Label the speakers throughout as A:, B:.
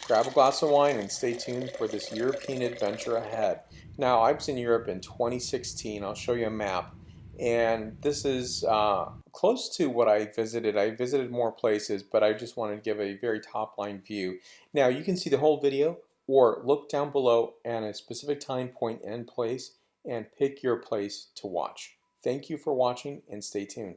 A: Grab a glass of wine and stay tuned for this European adventure ahead. Now, I was in Europe in 2016. I'll show you a map. And this is close to what I visited. I visited more places, but I just wanted to give a very top line view. Now, you can see the whole video or look down below and a specific time, point, and place and pick your place to watch. Thank you for watching and stay tuned.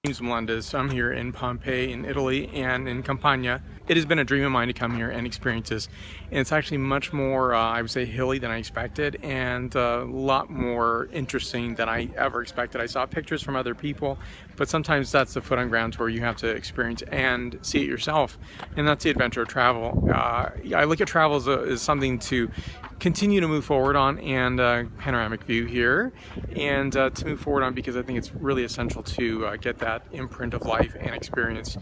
B: James Melendez. I'm here in Pompeii in Italy and in Campania. It has been a dream of mine to come here and experience this. And it's actually much more, I would say, hilly than I expected and a lot more interesting than I ever expected. I saw pictures from other people, but sometimes that's the foot on ground where you have to experience and see it yourself. And that's the adventure of travel. I look at travel as something to continue to move forward on, and panoramic view here, and to move forward on because I think it's really essential to get that imprint of life and experience.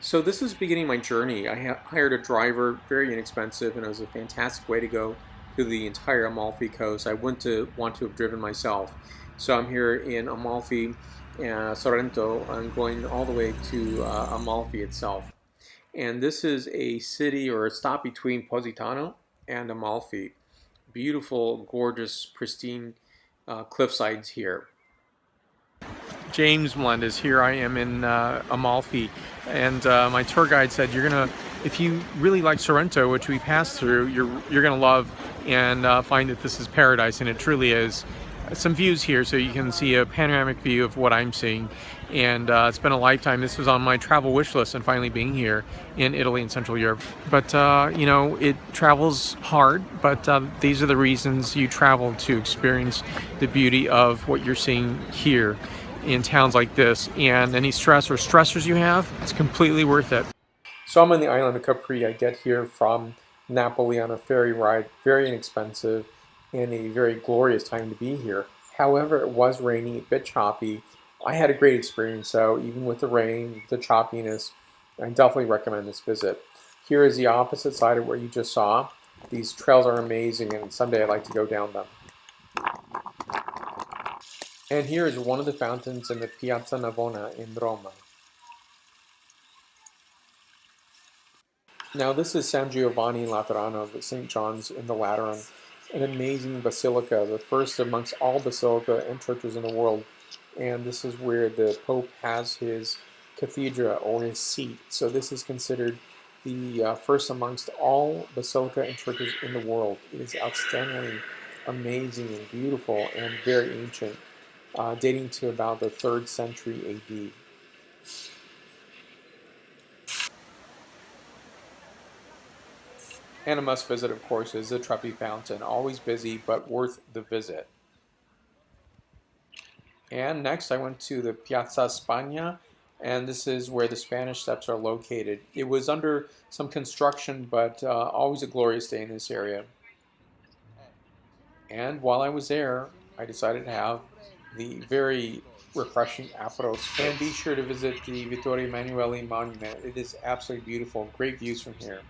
A: So this is beginning my journey. I hired a driver, very inexpensive, and it was a fantastic way to go through the entire Amalfi coast. I wouldn't want to have driven myself. So I'm here in Amalfi, Sorrento. I'm going all the way to Amalfi itself. And this is a city or a stop between Positano and Amalfi. Beautiful, gorgeous, pristine cliff sides here.
B: James Melendez, here I am in Amalfi, and my tour guide said if you really like Sorrento, which we passed through, you're gonna love and find that this is paradise, and it truly is. Some views here so you can see a panoramic view of what I'm seeing, and it's been a lifetime. This was on my travel wish list, and finally being here in Italy and Central Europe. But you know, it travels hard, but these are the reasons you travel, to experience the beauty of what you're seeing here in towns like this. And any stress or stressors you have, it's completely worth it.
A: So I'm on the island of Capri. I get here from Napoli on a ferry ride, very inexpensive, and a very glorious time to be here. However, it was rainy, a bit choppy. I had a great experience though, even with the rain, the choppiness. I definitely recommend this visit. Here is the opposite side of what you just saw. These trails are amazing, and someday I'd like to go down them. And here is one of the fountains in the Piazza Navona in Roma. Now this is San Giovanni Laterano, the St. John's in the Lateran, an amazing basilica, the first amongst all basilica and churches in the world. And this is where the Pope has his cathedra or his seat. So this is considered the first amongst all basilica and churches in the world. It is outstandingly amazing and beautiful and very ancient, dating to about the 3rd century AD. And a must visit, of course, is the Trevi Fountain. Always busy, but worth the visit. And next I went to the Piazza Spagna, and this is where the Spanish Steps are located. It was under some construction, but always a glorious day in this area. And while I was there, I decided to have the very refreshing Aperol. And be sure to visit the Vittorio Emanuele Monument. It is absolutely beautiful. Great views from here.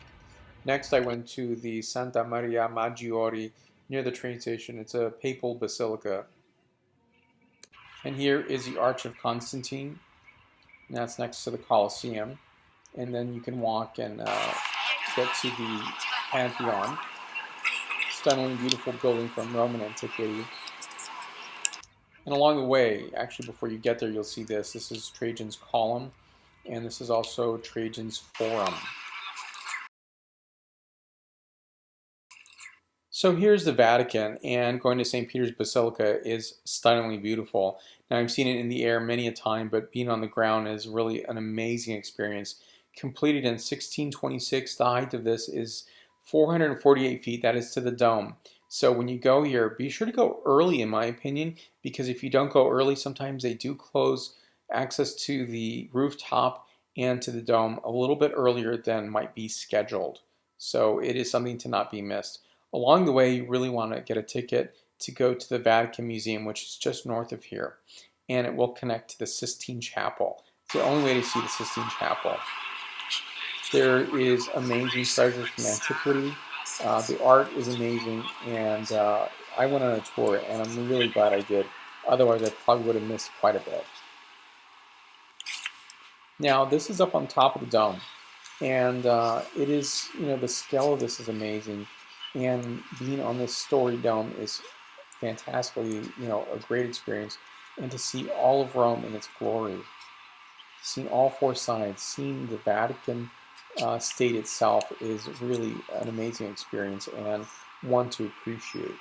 A: Next, I went to the Santa Maria Maggiore near the train station. It's a papal basilica. And here is the Arch of Constantine. And that's next to the Colosseum. And then you can walk and get to the Pantheon. Stunning, beautiful building from Roman antiquity. And along the way, actually before you get there, you'll see this. This is Trajan's Column. And this is also Trajan's Forum. So here's the Vatican, and going to St. Peter's Basilica is stunningly beautiful. Now I've seen it in the air many a time, but being on the ground is really an amazing experience. Completed in 1626, the height of this is 448 feet, that is to the dome. So when you go here, be sure to go early in my opinion, because if you don't go early, sometimes they do close access to the rooftop and to the dome a little bit earlier than might be scheduled. So it is something to not be missed. Along the way, you really want to get a ticket to go to the Vatican Museum, which is just north of here, and it will connect to the Sistine Chapel. It's the only way to see the Sistine Chapel. There is amazing treasures from antiquity. The art is amazing, and I went on a tour, and I'm really glad I did. Otherwise, I probably would have missed quite a bit. Now, this is up on top of the dome. And it is, the scale of this is amazing. And being on this story dome is fantastically, a great experience. And to see all of Rome in its glory, seeing all four sides, seeing the Vatican state itself is really an amazing experience and one to appreciate.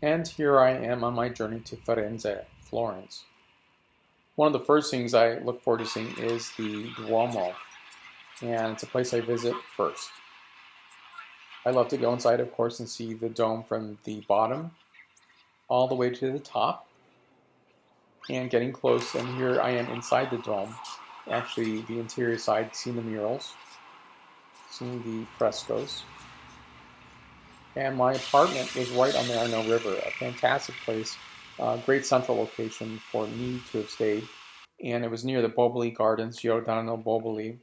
A: And here I am on my journey to Firenze, Florence. One of the first things I look forward to seeing is the Duomo, and it's a place I visit first. I love to go inside, of course, and see the dome from the bottom all the way to the top, and getting close, and here I am inside the dome, actually the interior side, seeing the murals, seeing the frescoes. And my apartment is right on the Arno River, a fantastic place, great central location for me to have stayed. And it was near the Boboli Gardens, Giordano Boboli.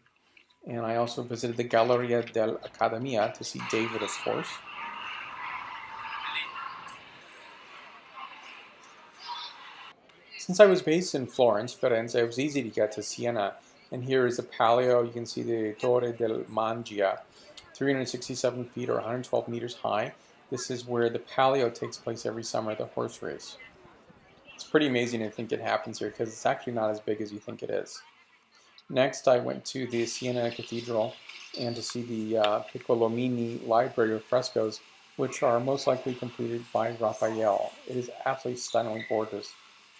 A: And I also visited the Galleria dell'Accademia to see David, of course. Since I was based in Florence, Firenze, it was easy to get to Siena. And here is the Palio. You can see the Torre del Mangia, 367 feet or 112 meters high. This is where the Palio takes place every summer, the horse race. It's pretty amazing to think it happens here because it's actually not as big as you think it is. Next, I went to the Siena Cathedral and to see the Piccolomini Library of frescoes, which are most likely completed by Raphael. It is absolutely stunningly gorgeous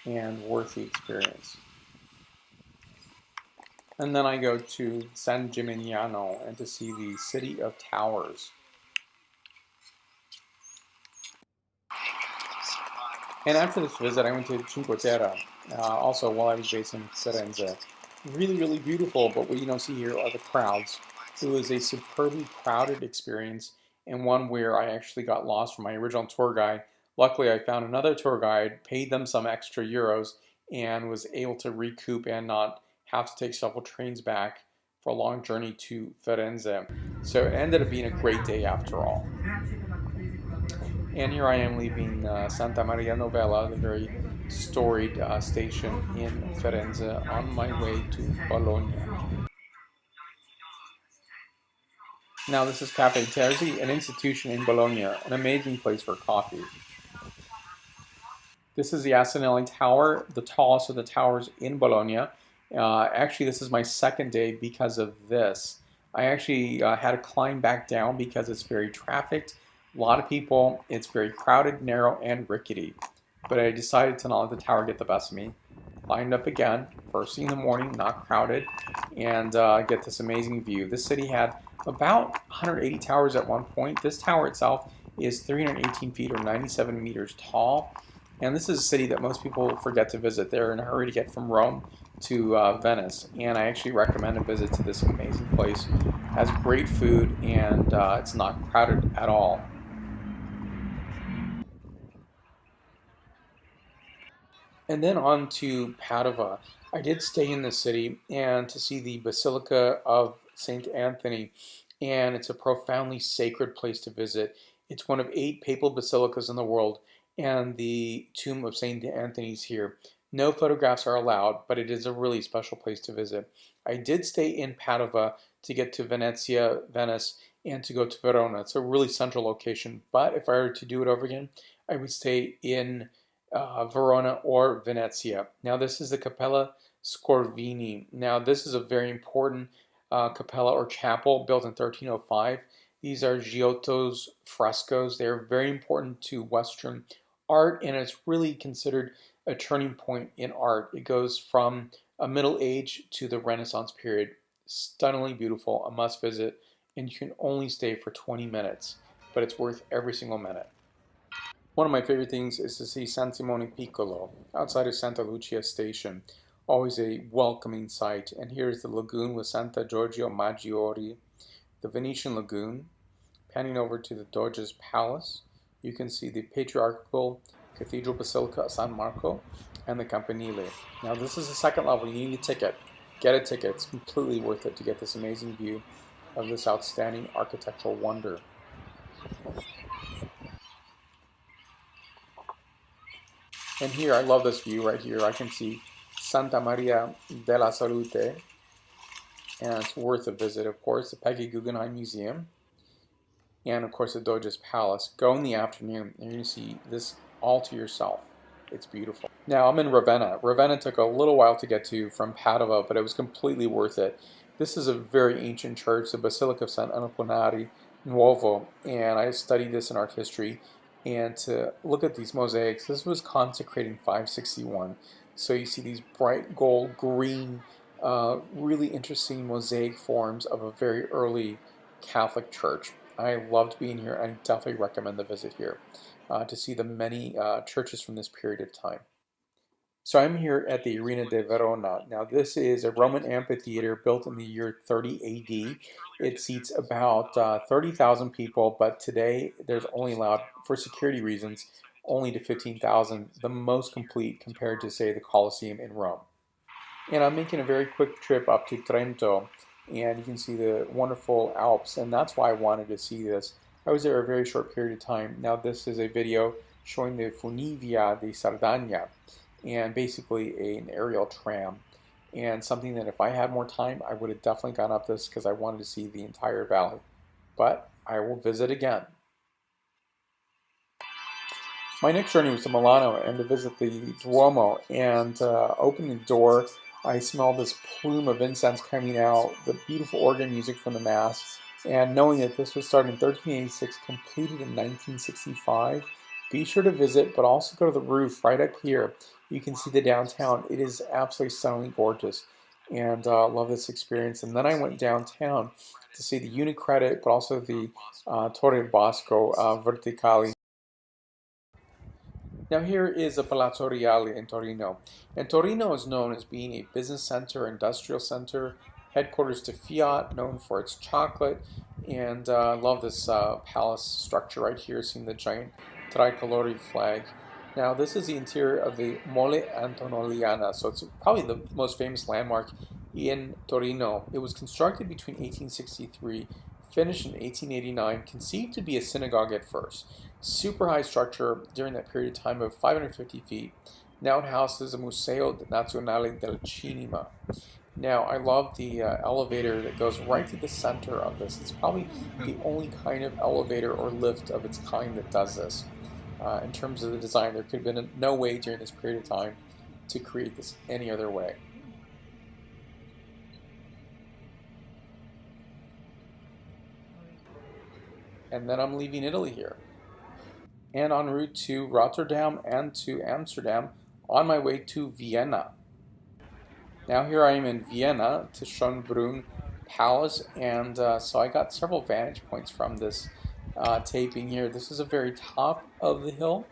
A: and worth the experience. And then I go to San Gimignano and to see the City of Towers. And after this visit, I went to Cinque Terre, also while I was based in Firenze. Really, really beautiful, but what you don't see here are the crowds. It was a superbly crowded experience and one where I actually got lost from my original tour guide. Luckily, I found another tour guide, paid them some extra euros, and was able to recoup and not have to take several trains back for a long journey to Firenze. So it ended up being a great day after all. And here I am leaving Santa Maria Novella, the very storied station in Firenze, on my way to Bologna. Now this is Caffè Terzi, an institution in Bologna, an amazing place for coffee. This is the Asinelli Tower, the tallest of the towers in Bologna. Actually, this is my second day because of this. I actually had to climb back down because it's very trafficked, a lot of people, it's very crowded, narrow, and rickety. But I decided to not let the tower get the best of me. Climbed up again, first thing in the morning, not crowded, and get this amazing view. This city had about 180 towers at one point. This tower itself is 318 feet or 97 meters tall. And this is a city that most people forget to visit. They're in a hurry to get from Rome to Venice. And I actually recommend a visit to this amazing place. It has great food and it's not crowded at all. And then on to Padova. I did stay in the city and to see the Basilica of St. Anthony. And it's a profoundly sacred place to visit. It's one of 8 papal basilicas in the world, and the tomb of St. Anthony's here. No photographs are allowed, but it is a really special place to visit. I did stay in Padova to get to Venezia, Venice, and to go to Verona. It's a really central location, but if I were to do it over again, I would stay in Verona or Venezia. Now this is the Cappella Scorvini. Now this is a very important capella or chapel built in 1305. These are Giotto's frescoes. They're very important to Western art, and it's really considered a turning point in art. It goes from a Middle Age to the Renaissance period. Stunningly beautiful, a must visit, and you can only stay for 20 minutes, but it's worth every single minute. One of my favorite things is to see San Simone Piccolo outside of Santa Lucia station. Always a welcoming sight. And here is the lagoon with Santa Giorgio Maggiore, the Venetian lagoon. Panning over to the Doge's Palace, you can see the patriarchal Cathedral Basilica of San Marco and the Campanile. Now this is the second level. You need a ticket. Get a ticket. It's completely worth it to get this amazing view of this outstanding architectural wonder. And here, I love this view right here. I can see Santa Maria della Salute, and it's worth a visit, of course. The Peggy Guggenheim Museum, and of course the Doge's Palace. Go in the afternoon, and you're going to see this all to yourself. It's beautiful. Now I'm in Ravenna. Ravenna took a little while to get to from Padova, but it was completely worth it. This is a very ancient church, the Basilica of San Apollinare Nuovo, and I studied this in art history. And to look at these mosaics, this was consecrated in 561. So you see these bright gold, green, really interesting mosaic forms of a very early Catholic church. I loved being here. I definitely recommend the visit here to see the many churches from this period of time. So I'm here at the Arena de Verona. Now this is a Roman amphitheater built in the year 30 AD. It seats about 30,000 people, but today there's only allowed, for security reasons, only to 15,000, the most complete compared to, say, the Colosseum in Rome. And I'm making a very quick trip up to Trento, and you can see the wonderful Alps, and that's why I wanted to see this. I was there a very short period of time. Now this is a video showing the Funivia di Sardegna, and basically an aerial tram, and something that if I had more time I would have definitely gone up this because I wanted to see the entire valley, but I will visit again. My next journey was to Milano and to visit the Duomo, and opening the door I smelled this plume of incense coming out, the beautiful organ music from the Mass, and knowing that this was started in 1386, completed in 1965, be sure to visit, but also go to the roof right up here. You can see the downtown. It is absolutely stunningly gorgeous, and love this experience. And then I went downtown to see the Unicredit, but also the Torre Bosco Verticali. Now here is the Palazzo Reale in Torino. And Torino is known as being a business center, industrial center, headquarters to Fiat, known for its chocolate. And I love this palace structure right here, seeing the giant tricolore flag. Now this is the interior of the Mole Antonelliana, so it's probably the most famous landmark in Torino. It was constructed between 1863, finished in 1889, conceived to be a synagogue at first. Super high structure during that period of time of 550 feet. Now it houses a Museo Nazionale del Cinema. Now I love the elevator that goes right to the center of this. It's probably the only kind of elevator or lift of its kind that does this. In terms of the design, there could have been no way during this period of time to create this any other way. And then I'm leaving Italy here, and en route to Rotterdam and to Amsterdam, on my way to Vienna. Now here I am in Vienna to Schönbrunn Palace, and so I got several vantage points from this taping here. This is a very top of the hill,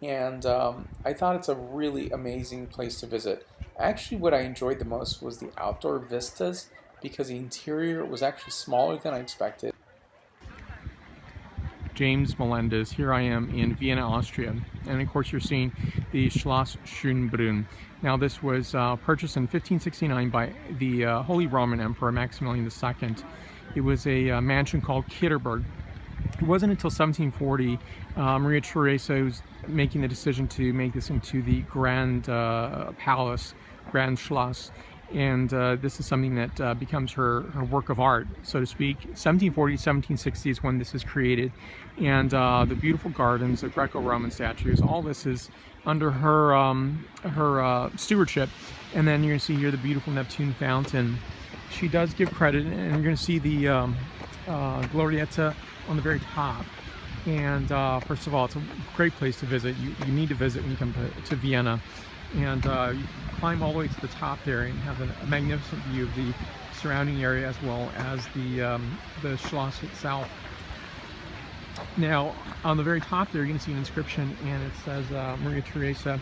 A: and I thought it's a really amazing place to visit. Actually, what I enjoyed the most was the outdoor vistas, because the interior was actually smaller than I expected.
B: James Melendez. Here I am in Vienna, Austria, and of course you're seeing the Schloss Schönbrunn. Now this was purchased in 1569 by the Holy Roman Emperor Maximilian II. It was a mansion called Kitterberg. It wasn't until 1740 Maria Theresa was making the decision to make this into the Grand Palace, Grand Schloss. And this is something that becomes her work of art, so to speak. 1740, 1760 is when this is created. And the beautiful gardens, the Greco-Roman statues, all this is under her stewardship. And then you're going to see here the beautiful Neptune Fountain. She does give credit, and you're going to see the Glorietta on the very top. And first of all, it's a great place to visit. You need to visit when you come to Vienna. And you climb all the way to the top there and have a magnificent view of the surrounding area as well as the Schloss itself. Now, on the very top there, you can see an inscription, and it says Maria Theresa,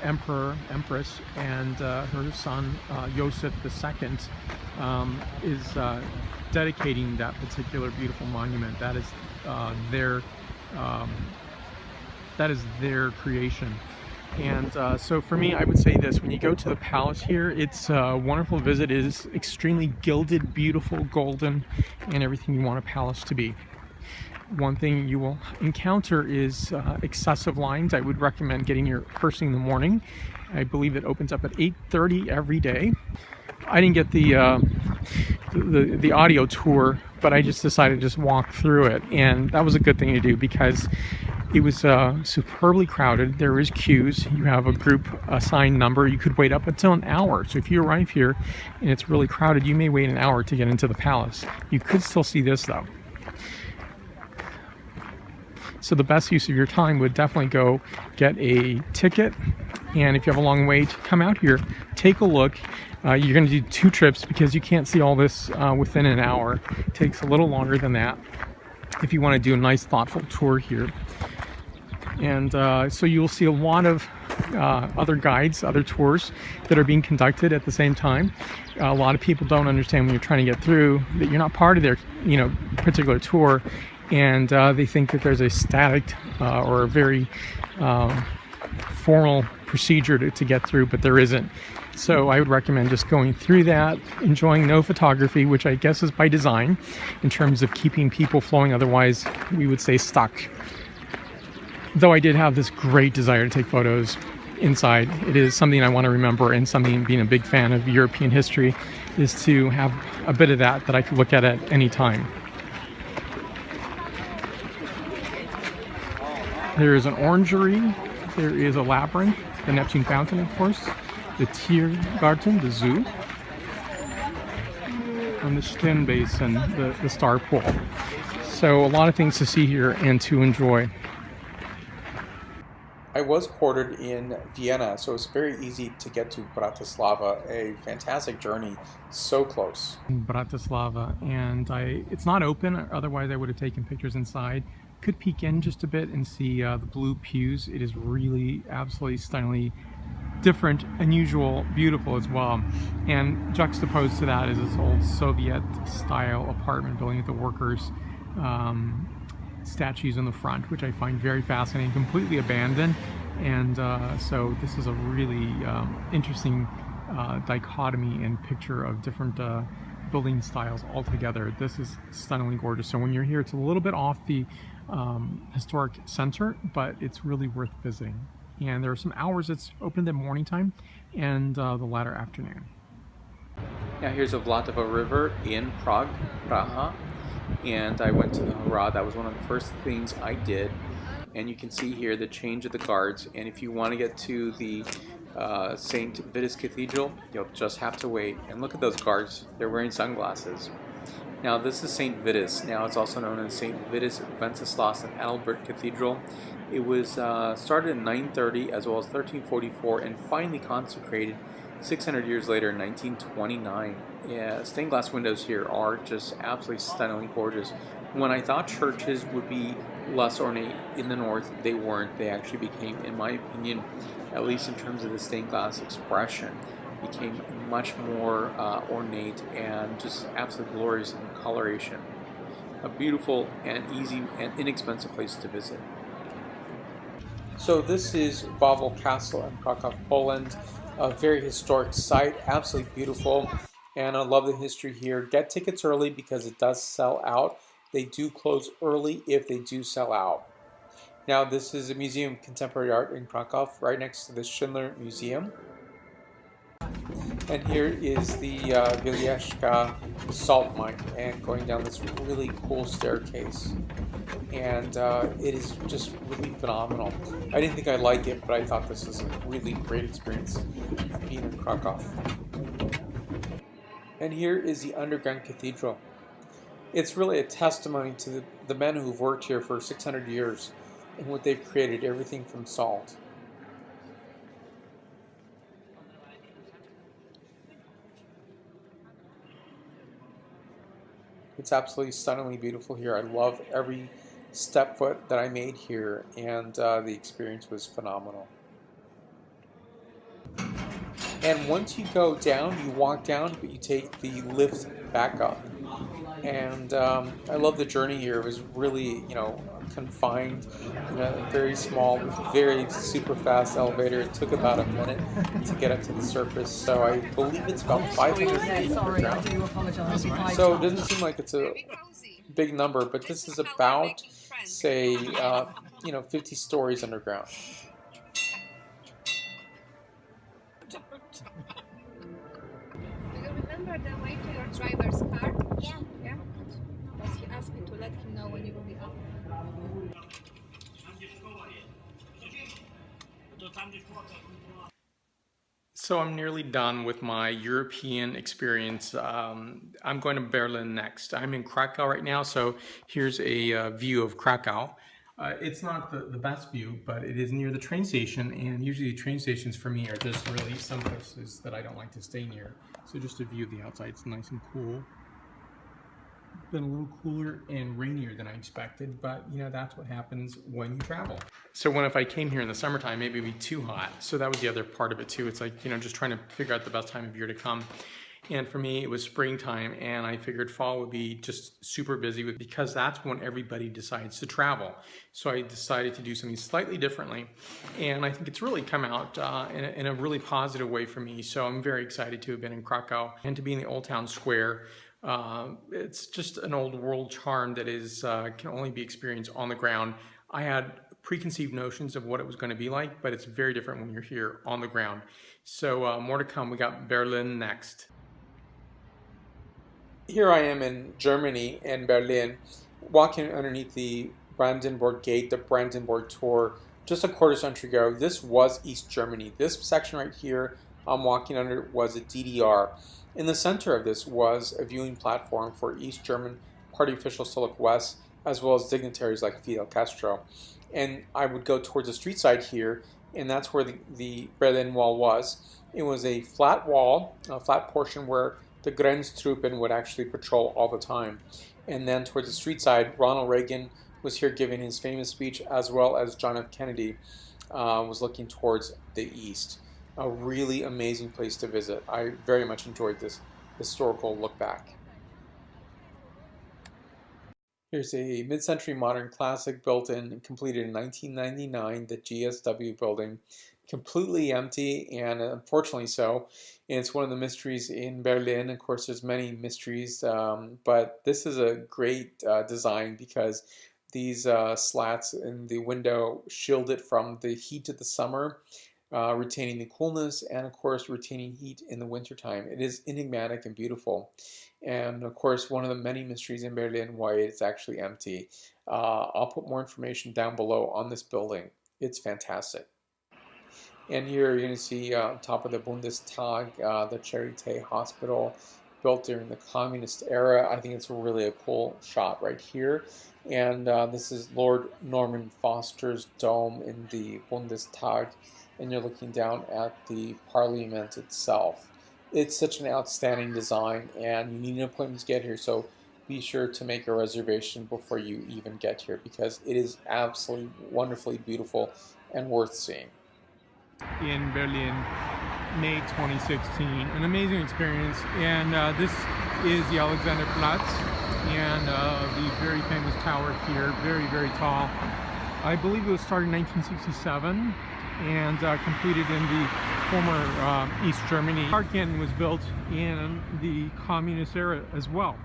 B: Emperor, Empress, and her son Joseph II is dedicating that particular beautiful monument. That is their creation. And so for me, I would say this: when you go to the palace here, it's a wonderful visit. It is extremely gilded, beautiful, golden, and everything you want a palace to be. one thing you will encounter is excessive lines. I would recommend getting here first thing in the morning. I believe it opens up at 8:30 every day. I didn't get the audio tour, but I just decided to just walk through it, and that was a good thing to do because it was superbly crowded. There is queues. You have a group assigned number. You could wait up until an hour. So if you arrive here and it's really crowded, you may wait an hour to get into the palace. You could still see this though. So the best use of your time would definitely go get a ticket, and if you have a long wait, come out here, take a look. You're going to do 2 trips because you can't see all this within an hour. It takes a little longer than that if you want to do a nice thoughtful tour here. And so you'll see a lot of other guides, other tours that are being conducted at the same time. A lot of people don't understand when you're trying to get through that you're not part of their particular tour, and they think that there's a static or a very formal procedure to get through, but there isn't. So I would recommend just going through that, enjoying no photography, which I guess is by design in terms of keeping people flowing, otherwise we would say stuck. Though I did have this great desire to take photos inside. It is something I want to remember, and something, being a big fan of European history, is to have a bit of that I could look at any time. There is an orangery, there is a labyrinth, the Neptune Fountain, of course, the Tiergarten, the zoo, and the Stern Basin, the star pool. So a lot of things to see here and to enjoy.
A: I was quartered in Vienna, so it's very easy to get to Bratislava. A fantastic journey, so close.
B: Bratislava, and it's not open, otherwise I would have taken pictures inside. Could peek in just a bit and see the blue pews. It is really absolutely stunningly different, unusual, beautiful as well. And juxtaposed to that is this old Soviet-style apartment building with the workers' statues in the front, which I find very fascinating, completely abandoned. And so this is a really interesting dichotomy and picture of different building styles altogether. This is stunningly gorgeous. So when you're here, it's a little bit off the historic center, but it's really worth visiting. And there are some hours it's open at morning time and the latter afternoon.
A: Now here's a Vltava River in Praha, and I went to the Hra. That was one of the first things I did. And you can see here the change of the guards, and if you want to get to the St. Vitus Cathedral, you'll just have to wait. And look at those guards, they're wearing sunglasses. Now this is St. Vitus. Now it's also known as St. Vitus Wenceslas and Adalbert Cathedral. It was started in 930 as well as 1344 and finally consecrated 600 years later in 1929. Yeah, stained glass windows here are just absolutely stunningly gorgeous. When I thought churches would be less ornate in the north, they weren't. They actually became, in my opinion, at least in terms of the stained glass expression, became much more ornate and just absolutely glorious in coloration. A beautiful and easy and inexpensive place to visit. So this is Wawel Castle in Krakow, Poland. A very historic site, absolutely beautiful, and I love the history here. Get tickets early because it does sell out. They do close early if they do sell out. Now this is a museum of contemporary art in Krakow, right next to the Schindler Museum. And here is the Wieliczka salt mine, and going down this really cool staircase. And it is just really phenomenal. I didn't think I'd like it, but I thought this was a really great experience being in Krakow. And here is the underground cathedral. It's really a testimony to the men who've worked here for 600 years and what they've created, everything from salt. It's absolutely stunningly beautiful here. I love every step foot that I made here, and the experience was phenomenal. And once you go down, you walk down, but you take the lift back up. And I love the journey here. It was really, confined in a very small, very super fast elevator. It took about a minute to get up to the surface. So I believe it's about 500 feet underground. So it doesn't seem like it's a big number, but this is about say, 50 stories underground.
C: Do you remember the way to your driver's car? Yeah. Yeah? Because he asked me to let him know when you will be up.
B: So I'm nearly done with my European experience. I'm going to Berlin next. I'm in Krakow right now, so here's a view of Krakow. It's not the best view, but it is near the train station, and usually train stations for me are just really some places that I don't like to stay near. So just a view of the outside. It's nice and cool. Been a little cooler and rainier than I expected, but that's what happens when you travel. So if I came here in the summertime, maybe it'd be too hot. So that was the other part of it too. It's like, just trying to figure out the best time of year to come. And for me, it was springtime, and I figured fall would be just super busy because that's when everybody decides to travel. So I decided to do something slightly differently, and I think it's really come out in a really positive way for me. So I'm very excited to have been in Krakow and to be in the Old Town Square. It's just an old world charm that is can only be experienced on the ground. I had preconceived notions of what it was going to be like, but it's very different when you're here on the ground. So more to come. We got Berlin next.
A: Here I am in Germany, in Berlin, walking underneath the Brandenburg Gate, the Brandenburg Tor, just a quarter century ago. This was East Germany. This section right here I'm walking under was a DDR. In the center of this was a viewing platform for East German party officials to look west, as well as dignitaries like Fidel Castro. And I would go towards the street side here, and that's where the Berlin Wall was. It was a flat wall, a flat portion where the Grenztruppen would actually patrol all the time. And then towards the street side, Ronald Reagan was here giving his famous speech, as well as John F. Kennedy was looking towards the east. A really amazing place to visit. I very much enjoyed this historical look back. Here's a mid-century modern classic built and completed in 1999, the GSW building. Completely empty, and unfortunately so. And it's one of the mysteries in Berlin. Of course, there's many mysteries, but this is a great design because these slats in the window shield it from the heat of the summer, retaining the coolness, and of course retaining heat in the wintertime. It is enigmatic and beautiful, and of course one of the many mysteries in Berlin why it's actually empty. I'll put more information down below on this building. It's fantastic. And here you're going to see on top of the Bundestag, the Charité Hospital, built during the communist era. I think it's really a cool shot right here. And this is Lord Norman Foster's dome in the Bundestag, and you're looking down at the Parliament itself. It's such an outstanding design, and you need an appointment to get here, so be sure to make a reservation before you even get here because it is absolutely wonderfully beautiful and worth seeing.
B: In Berlin, May 2016, an amazing experience, and this is the Alexanderplatz, and the very famous tower here, very, very tall. I believe it was started in 1967 and completed in the former East Germany. Vatican was built in the communist era as well.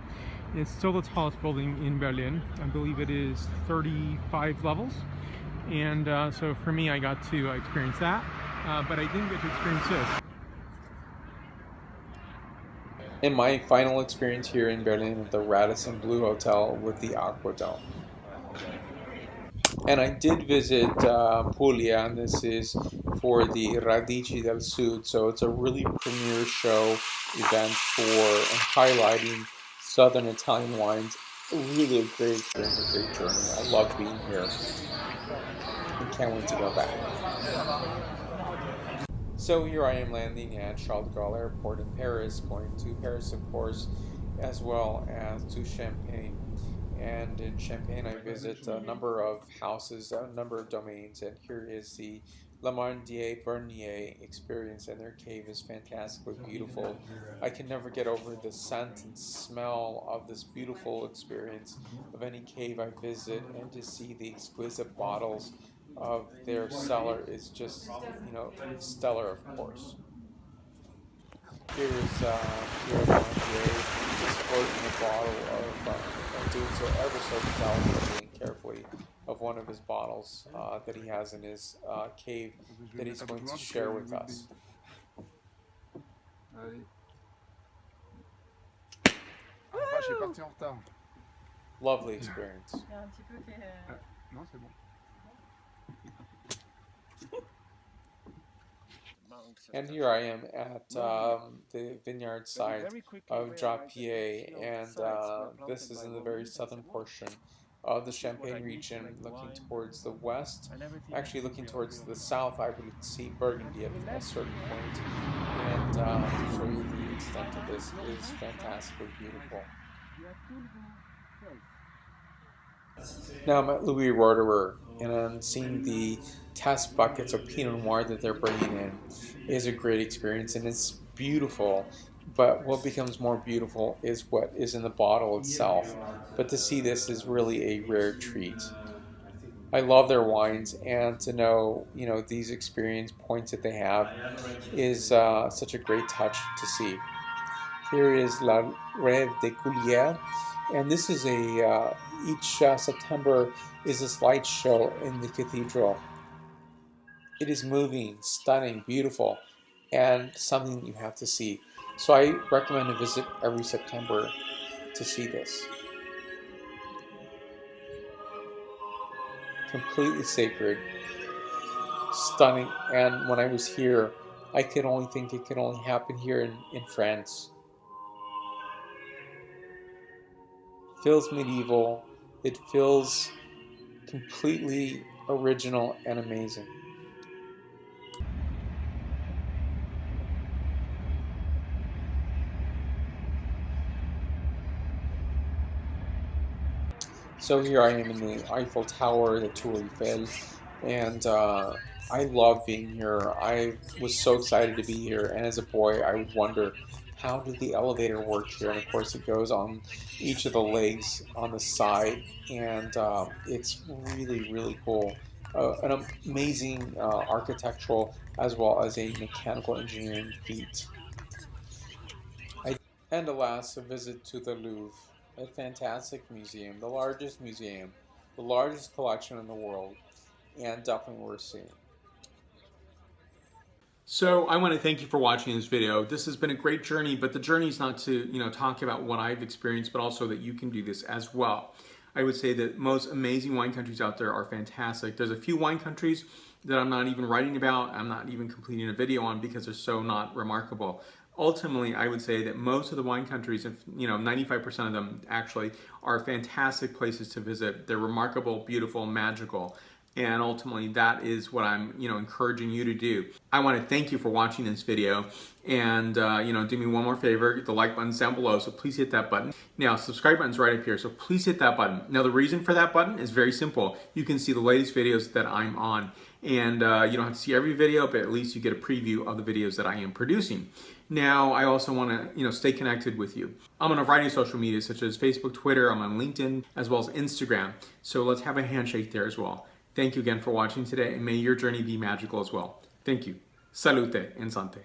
B: It's still the tallest building in Berlin. I believe it is 35 levels. And so for me, I got to experience that, but I didn't get to experience this.
A: And my final experience here in Berlin at the Radisson Blu Hotel with the Aqua Dome. And I did visit Puglia, and this is for the Radici del Sud, so it's a really premier show event for and highlighting southern Italian wines. Really a great experience, a great journey. I love being here. I can't wait to go back. So here I am landing at Charles de Gaulle Airport in Paris, going to Paris, of course, as well as to Champagne. And in Champagne, I visit a number of houses, a number of domains, and here is the La Mardier Bernier experience, and their cave is fantastically beautiful. I can never get over the scent and smell of this beautiful experience of any cave I visit, and to see the exquisite bottles of their cellar is just, stellar, of course. Here's Pierre Mardier just floating a bottle of doing so ever so delicately and carefully of one of his bottles that he has in his cave that he's going to share with us. Lovely experience. And here I am at the vineyard side of Drapier, and this is in the very southern portion of the Champagne region, looking towards the west. Actually, looking towards the south, I would see Burgundy at a certain point. And to show you the extent of this, it is fantastically beautiful. Now I'm at Louis Roederer, and I'm seeing the test buckets of Pinot Noir that they're bringing in. It is a great experience, and it's beautiful. But what becomes more beautiful is what is in the bottle itself. But to see this is really a rare treat. I love their wines, and to know, these experience points that they have is such a great touch to see. Here is La Rêve des Coulières, and this is each September is this light show in the cathedral. It is moving, stunning, beautiful, and something you have to see. So I recommend a visit every September to see this. Completely sacred, stunning, and when I was here, I could only think it could only happen here in France. It feels medieval, it feels completely original and amazing. So here I am in the Eiffel Tower, the Tour Eiffel, and I love being here. I was so excited to be here, and as a boy I would wonder, how did the elevator work here? And of course it goes on each of the legs on the side, and it's really, really cool. An amazing architectural as well as a mechanical engineering feat. And alas, a visit to the Louvre, a fantastic museum, the largest collection in the world, and definitely worth seeing.
B: So I want to thank you for watching this video. This has been a great journey, but the journey is not to, talk about what I've experienced, but also that you can do this as well. I would say that most amazing wine countries out there are fantastic. There's a few wine countries that I'm not even writing about, I'm not even completing a video on because they're so not remarkable. Ultimately, I would say that most of the wine countries, 95% of them actually, are fantastic places to visit. They're remarkable, beautiful, magical. And ultimately, that is what I'm, encouraging you to do. I want to thank you for watching this video, and do me one more favor. The like button's down below, so please hit that button. Now, subscribe button's right up here, so please hit that button. Now, the reason for that button is very simple. You can see the latest videos that I'm on, and you don't have to see every video, but at least you get a preview of the videos that I am producing. Now, I also want to, stay connected with you. I'm on a variety of social media, such as Facebook, Twitter. I'm on LinkedIn, as well as Instagram. So let's have a handshake there as well. Thank you again for watching today, and may your journey be magical as well. Thank you. Salute and sante.